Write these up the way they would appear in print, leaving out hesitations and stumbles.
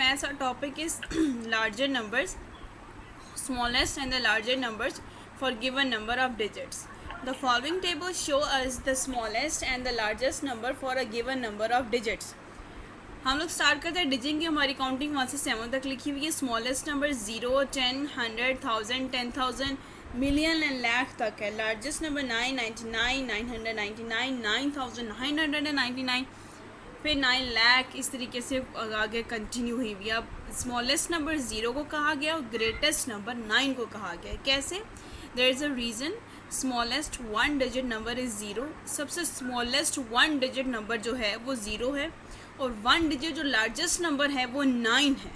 as our topic is larger numbers, smallest and the larger numbers for given number of digits. The following table show us the smallest and the largest number for a given number of digits. हम लोग start करते हैं digit की. हमारी counting 1 से 7 तक लिखी हुई है. Smallest number 0, 10, 100, 1000, 10,000, million and lakh तक है. लार्जेस्ट नंबर 9, 99, 999, 9,999, फिर 9 लाख, इस तरीके से आगे कंटिन्यू हुई हुई. अब स्मॉलेस्ट नंबर 0 को कहा गया और ग्रेटेस्ट नंबर 9 को कहा गया. कैसे? There is a reason. Smallest 1 digit number is 0. सबसे स्मॉलेस्ट 1 डिजिट नंबर जो है वो 0 है और 1 डिजिट जो लार्जेस्ट नंबर है वो 9 है.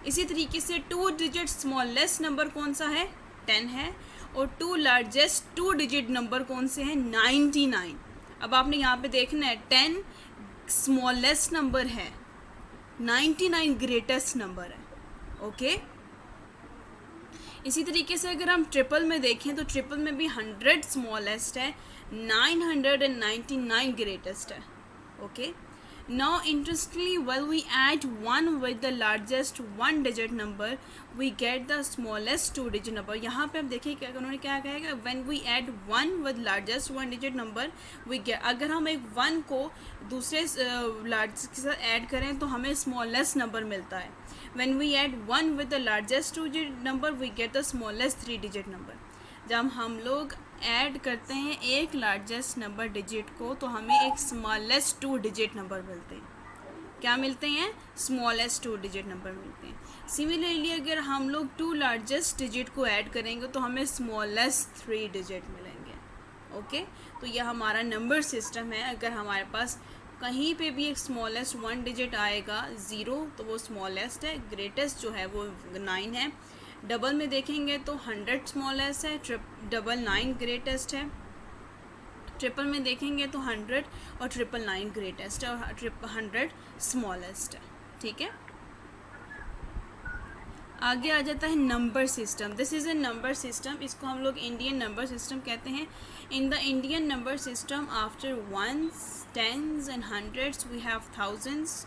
इसी तरीके से 2 डिजिट स्मॉलेस्ट नंबर कौन सा है? 10 है. और 2 लार्जेस्ट 2 डिजिट नंबर कौन से हैं? 99. अब आपने यहाँ पे देखना है 10 स्मॉलेस्ट नंबर है, 99 ग्रेटेस्ट नंबर है. ओके. इसी तरीके से अगर हम ट्रिपल में देखें तो ट्रिपल में भी 100 स्मॉलेस्ट है, 999 ग्रेटेस्ट है. Okay. Now interestingly, while we add 1 with the largest 1 digit number, we get the smallest 2 digit number. यहाँ पे आप देखिए क्या उन्होंने क्या कहा है, when we add 1 with largest 1 digit number, we get, अगर हम एक 1 को दूसरे लार्जेस्ट के साथ ऐड करें तो हमें स्मॉलेस्ट नंबर मिलता है. when we add 1 with the largest 2 digit number, we get the smallest 3 digit number. जब हम लोग ऐड करते हैं एक लार्जेस्ट नंबर डिजिट को तो हमें एक स्मॉलेस्ट 2 डिजिट नंबर मिलते हैं. क्या मिलते हैं? स्मॉलेस्ट 2 डिजिट नंबर मिलते हैं. सिमिलरली अगर हम लोग 2 लार्जेस्ट डिजिट को ऐड करेंगे तो हमें स्मॉलेस्ट 3 डिजिट मिलेंगे. ओके. तो यह हमारा नंबर सिस्टम है. अगर हमारे पास कहीं पे भी एक स्मॉलेस्ट 1 डिजिट आएगा 0 तो वो स्मॉलेस्ट है. ग्रेटेस्ट जो है वो 9 है. डबल में देखेंगे तो 100 स्मॉलेस्ट है, 999 ग्रेटेस्ट है. ट्रिपल में देखेंगे तो 100 और 999 ग्रेटेस्ट है और 100 स्मॉलेस्ट है. ठीक है. आगे आ जाता है number system. This is a number system. इसको हम लोग इंडियन नंबर सिस्टम कहते हैं. In the Indian number system after ones, tens and hundreds we have thousands,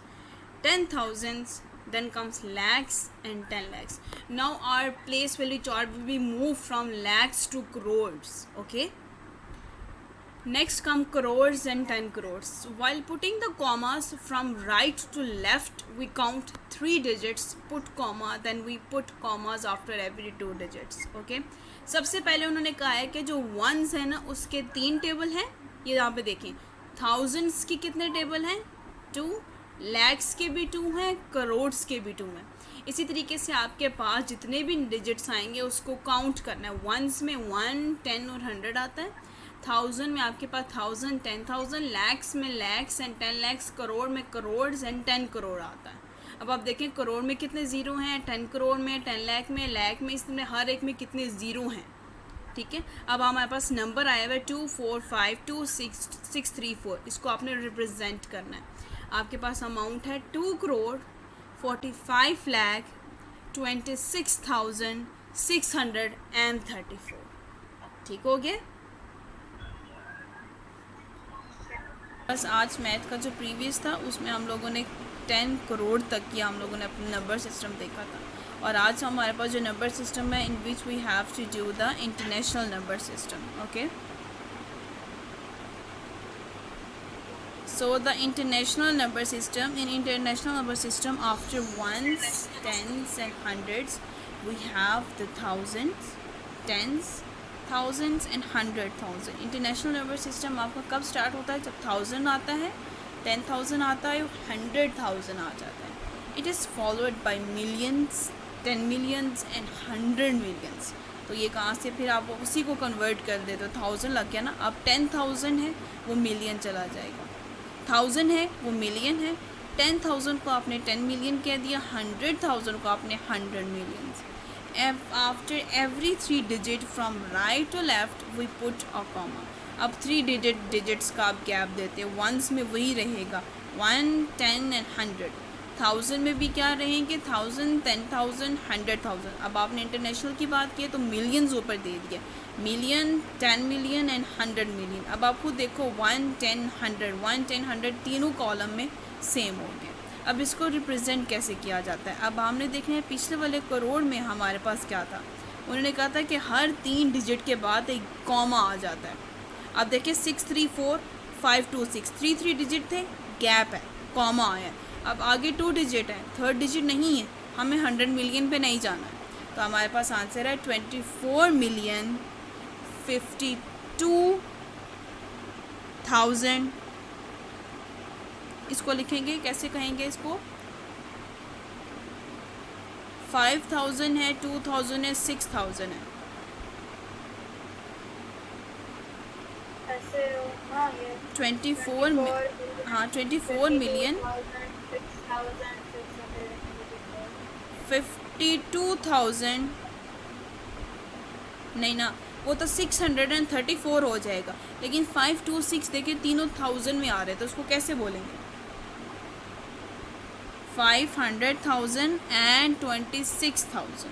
10,000s, then comes lakhs and 10 lakhs. Now our place value chart will be moved from lakhs to crores. Okay. Next come crores and 10 crores. While putting the commas from right to left, we count 3 digits, put comma, then we put commas after every 2 digits. Okay. सबसे पहले उन्होंने कहा है कि जो ones है ना उसके 3 टेबल हैं. ये यहाँ पे देखें. thousands के कितने टेबल हैं? 2. लैक्स के भी 2 हैं, करोड्स के भी 2 हैं. इसी तरीके से आपके पास जितने भी डिजिट्स आएंगे उसको काउंट करना है. वंस में 1, 10 और 100 आता है. 1000 में आपके पास 1000, 10,000, लैक्स में लैक्स एंड 10 लैक्स, करोड़ में करोड्स एंड 10 करोड़ आता है. अब आप देखें करोड़ में कितने ज़ीरो हैं, 10 करोड़ में, 10 लाख में, लाख में, इसमें हर एक में कितने ज़ीरो हैं. ठीक है. अब हमारे पास नंबर आया हुआ है 2, 4, 5, 2, 6, 6, 3, 4. इसको आपने रिप्रेजेंट करना है. आपके पास अमाउंट है 2 करोड़ 45 लाख 26,634. ठीक हो गया. बस आज मैथ का जो प्रीवियस था उसमें हम लोगों ने 10 करोड़ तक की हम लोगों ने अपना नंबर सिस्टम देखा था. और आज हमारे पास जो नंबर सिस्टम है in which we have to do the international number system. Okay. So the international number system, in international number system after ones, tens and hundreds we have the thousands, tens, thousands and 100,000. International number system आपका कब start होता है? जब 1000 आता है, 10,000 आता है, 100,000 आ जाता है. It is followed by millions, 10 millions and 100 millions. तो ये कहाँ से फिर आप उसी को कन्वर्ट कर देते हो. 1000 लग गया ना. अब 10,000 है वो मिलियन चला जाएगा. 1000 है वो मिलियन है. 10,000 को आपने 10 मिलियन कह दिया. 100,000 को आपने 100 millions. After every 3 digit from right to left we put a comma. अब 3 डिजिट्स का आप गैप देते हैं. वंस में वही रहेगा 1, 10 एंड 100. 1000 में भी क्या रहेंगे? 1000, 10,000, 100,000. अब आपने इंटरनेशनल की बात की तो मिलियंस ऊपर दे दिया. Million, 10 million and 100 million. अब आप खुद देखो 1, 10, 100, 1, 10, 100 तीनों कॉलम में सेम हो गया. अब इसको रिप्रेजेंट कैसे किया जाता है, अब हमने देखना है पिछले वाले करोड़ में हमारे पास क्या था। उन्होंने कहा था कि हर 3 डिजिट के बाद एक कॉमा आ जाता है। अब देखिए 634526 3 डिजिट थे, गैप है, कॉमा आया है। अब आगे 2 डिजिट है, 3rd डिजिट नहीं है, हमें 100 मिलियन पे नहीं जाना है। तो हमारे पास आंसर है 24,52,000। इसको लिखेंगे कैसे, कहेंगे इसको, 5,000 है, 2,000 है, 6,000 है। ऐसे हाँ ये 24 हाँ 24 मिलियन 52,000 नहीं ना, वो तो 634 हो जाएगा, लेकिन 526 देखिए तीनों 1000 में आ रहे, तो उसको कैसे बोलेंगे, 500,000 एंड 26,000।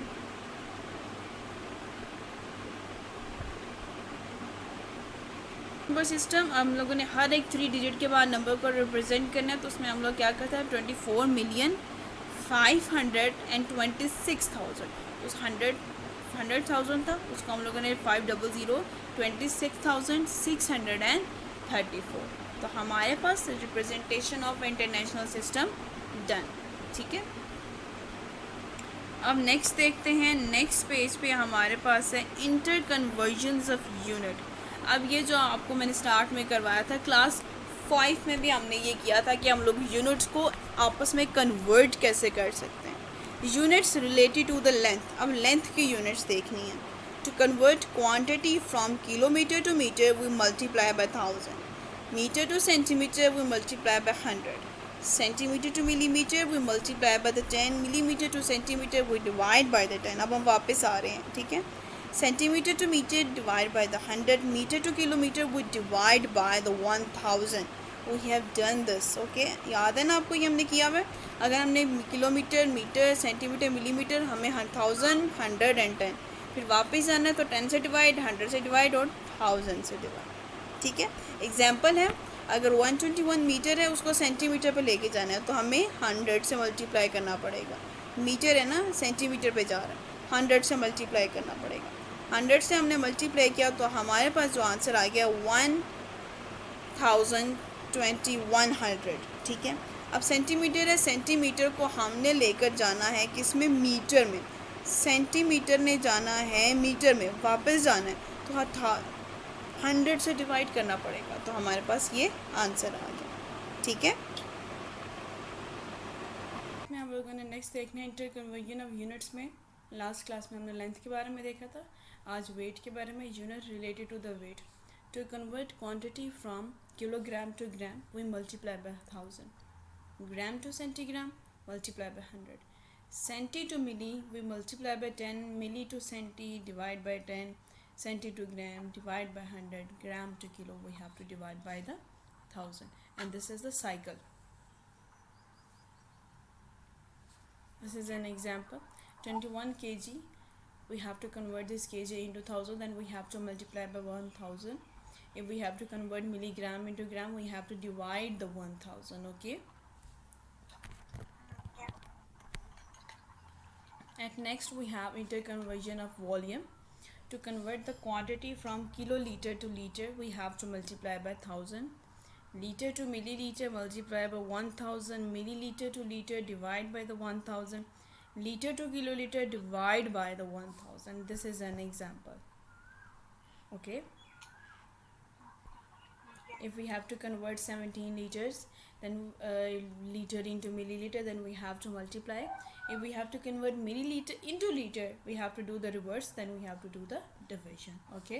नंबर सिस्टम हम लोगों ने हर एक 3 डिजिट के बाद नंबर को रिप्रेजेंट करना है, तो उसमें हम लोग क्या करते हैं, 24,526,000। उस 100,000 था, उसको हम लोगों ने 500 26,634। तो हमारे पास representation of international system done. ठीक है, अब नेक्स्ट देखते हैं। नेक्स्ट पेज पे हमारे पास है इंटर कन्वर्जन्स ऑफ यूनिट। अब ये जो आपको मैंने स्टार्ट में करवाया था, क्लास 5 में भी हमने ये किया था कि हम लोग यूनिट्स को आपस में कन्वर्ट कैसे कर सकते हैं। Units related to the length, अब लेंथ की यूनिट्स देखनी है। To convert quantity from kilometre to metre we multiply by 1000, metre to centimetre we multiply by 100, centimetre to millimetre we multiply by the 10, millimetre to centimetre we divide by the 10। अब हम वापस आ रहे हैं, ठीक है। Centimetre to metre divide by the 100, metre to kilometre we divide by the 1000। We have done this, okay, याद है ना आपको, ये हमने किया हुआ। अगर हमने किलोमीटर, मीटर, सेंटीमीटर, मिलीमीटर, हमें 1000, 100 एंड 10, फिर वापस आना है तो 10 से डिवाइड, 100 से डिवाइड और 1000 से डिवाइड। ठीक है, एग्जाम्पल है, अगर 121 मीटर है उसको सेंटीमीटर पे लेके जाना है तो हमें 100 से मल्टीप्लाई करना पड़ेगा। मीटर है ना, सेंटीमीटर पे जा रहा है, 100 से मल्टीप्लाई करना पड़ेगा। 100 से हमने मल्टीप्लाई किया तो हमारे पास जो आंसर आ गया 102100। ठीक है, अब सेंटीमीटर है, सेंटीमीटर को हमने लेकर जाना है किस में, मीटर में। सेंटीमीटर ने जाना है मीटर में, वापस जाना है तो 100 से डिवाइड करना पड़ेगा, तो हमारे पास ये आंसर आ गया। ठीक है, हम लोगों ने नेक्स्ट देखना है इंटर कन्वर्जन ऑफ यूनिट्स में। लास्ट क्लास में हमने लेंथ के बारे में देखा था, आज वेट के बारे में, unit related to the weight. To convert quantity from kilogram to gram we multiply by 1000, gram to centigram multiply by 100, centi to milli we multiply by 10, milli to centi divide by 10, centi to gram divide by 100, gram to kilo we have to divide by the 1000, and this is the cycle. This is an example, 21 kg, we have to convert this kg into 1000, then we have to multiply by 1000. If we have to convert milligram into gram, we have to divide the 1000. Okay, and next we have interconversion of volume. To convert the quantity from kiloliter to liter, we have to multiply by 1000. Liter to milliliter multiply by 1000. Milliliter to liter divide by the 1000. Liter to kiloliter divide by the 1000. This is an example. Okay. If we have to convert 17 liters, then liter into milliliter, then we have to multiply. If we have to convert milliliter into liter, we have to do the reverse, then we have to do the division. Okay.